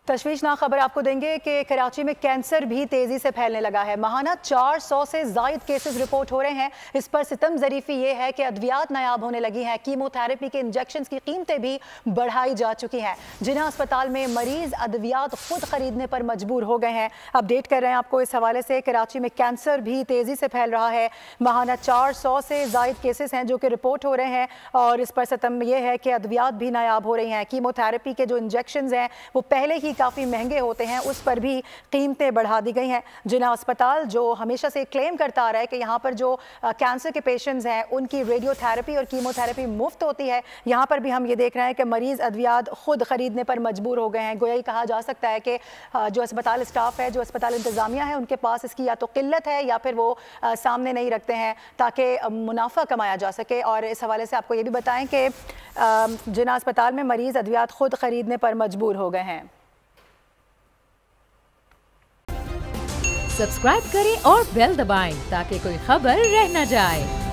तशवीशनाक खबर आपको देंगे कि कराची में कैंसर भी तेजी से फैलने लगा है। माहाना 400 से जायद केसेस रिपोर्ट हो रहे हैं। इस पर सितम ज़रीफी ये है कि अद्वियात नायाब होने लगी हैं। कीमोथेरेपी के इंजेक्शन की कीमतें भी बढ़ाई जा चुकी हैं। जिन्ना अस्पताल में मरीज अद्वियात खुद खरीदने पर मजबूर हो गए हैं। अपडेट कर रहे हैं आपको इस हवाले से। कराची में कैंसर भी तेजी से फैल रहा है। माहाना 400 से जायद केसेस हैं जो कि रिपोर्ट हो रहे हैं और इस पर सितम यह है कि अद्वियात भी नायाब हो रही हैं। कीमोथेरेपी के जो इंजेक्शन हैं वो पहले ही काफ़ी महंगे होते हैं, उस पर भी कीमतें बढ़ा दी गई हैं। जिन्ना अस्पताल जो हमेशा से क्लेम करता आ रहा है कि यहाँ पर जो कैंसर के पेशेंट्स हैं उनकी रेडियोथेरेपी और कीमोथेरेपी मुफ्त होती है, यहाँ पर भी हम ये देख रहे हैं कि मरीज़ अद्वियात खुद ख़रीदने पर मजबूर हो गए हैं। गोया ही कहा जा सकता है कि जो अस्पताल स्टाफ है, जो अस्पताल इंतज़ामिया है, उनके पास इसकी या तो किल्लत है या फिर वो सामने नहीं रखते हैं ताकि मुनाफा कमाया जा सके। और इस हवाले से आपको ये भी बताएं कि जिन्ना अस्पताल में मरीज़ अद्वियात खुद ख़रीदने पर मजबूर हो गए हैं। सब्सक्राइब करें और बेल दबाएं ताकि कोई खबर रह न जाए।